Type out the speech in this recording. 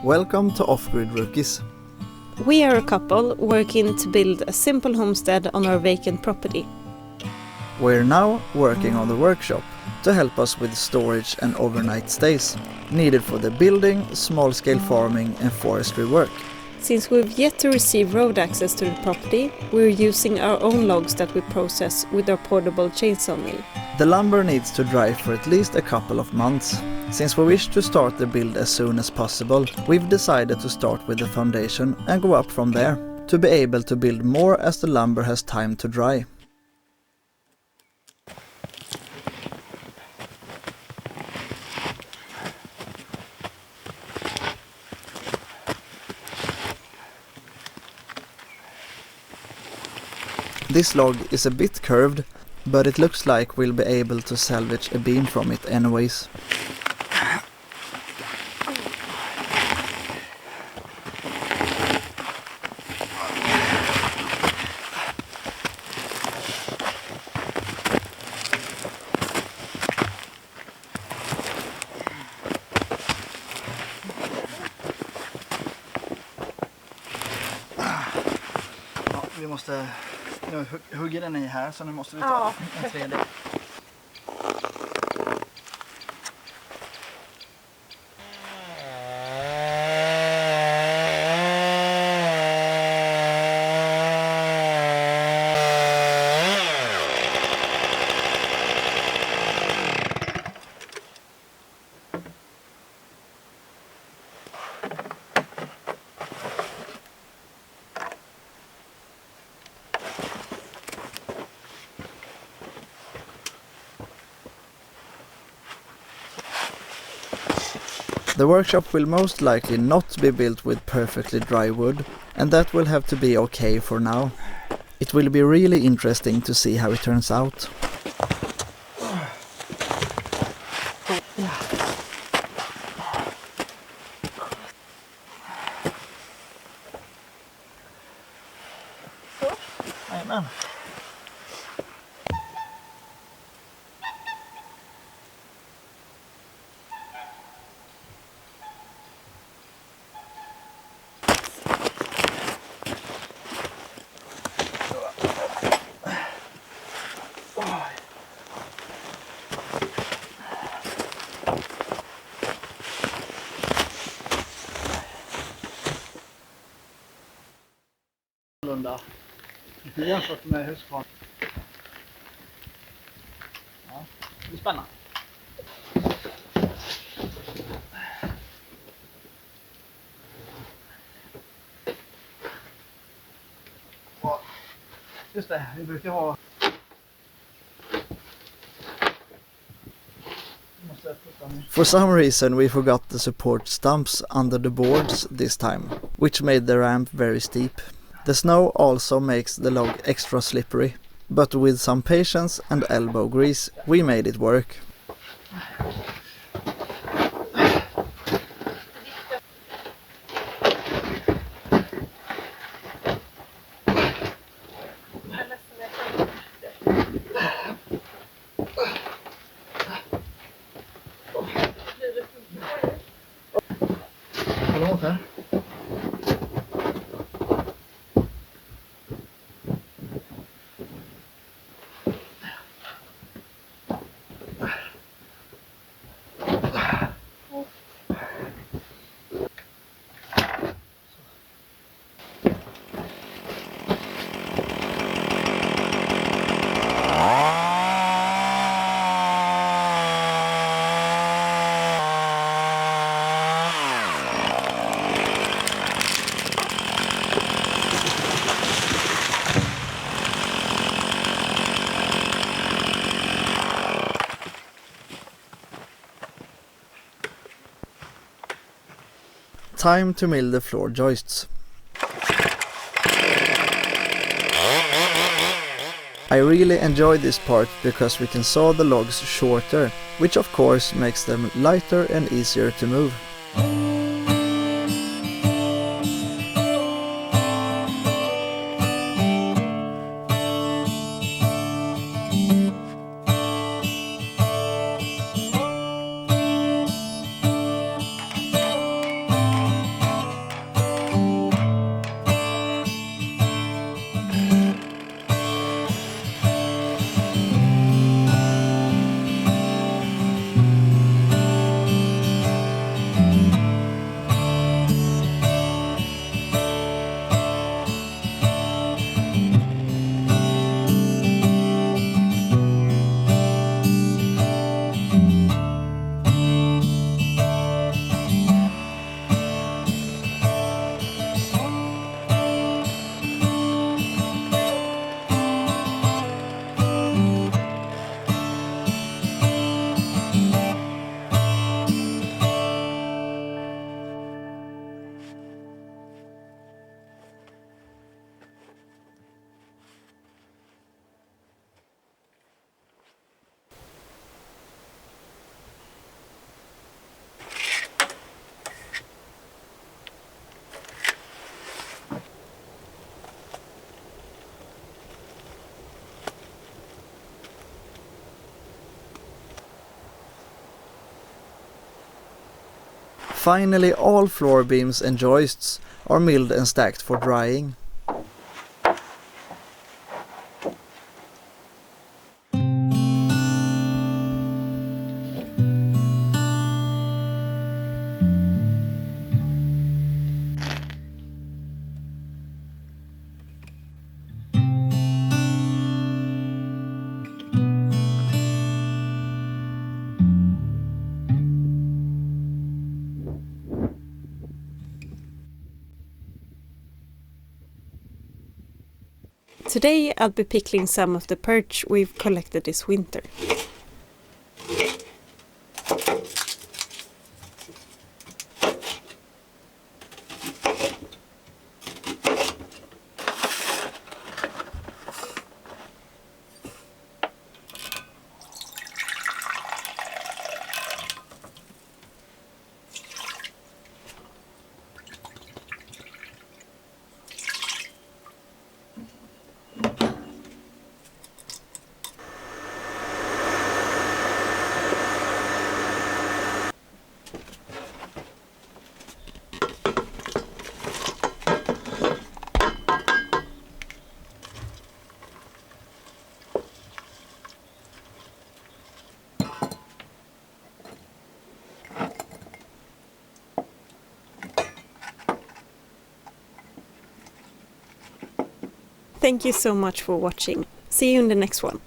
Welcome to Offgrid Rookies. We are a couple working to build a simple homestead on our vacant property. We're now working on the workshop to help us with storage and overnight stays needed for the building, small-scale farming and forestry work. Since we've yet to receive road access to the property, we're using our own logs that we process with our portable chainsaw mill. The lumber needs to dry for at least a couple of months. Since we wish to start the build as soon as possible, we've decided to start with the foundation and go up from there, to be able to build more as the lumber has time to dry. This log is a bit curved, but it looks like we'll be able to salvage a beam from it anyways. Vi måste hugga den i här, så nu måste vi ta en 3D. The workshop will most likely not be built with perfectly dry wood, and that will have to be okay for now. It will be really interesting to see how it turns out. Amen. Jämfört med huskvarn. Ja, det blir spännande. Just det, vi brukar ha... For some reason we forgot the support stumps under the boards this time, which made the ramp very steep. The snow also makes the log extra slippery, but with some patience and elbow grease we made it work. Time to mill the floor joists. I really enjoy this part because we can saw the logs shorter, which of course makes them lighter and easier to move. Finally, all floor beams and joists are milled and stacked for drying. Today I'll be pickling some of the perch we've collected this winter. Thank you so much for watching. See you in the next one.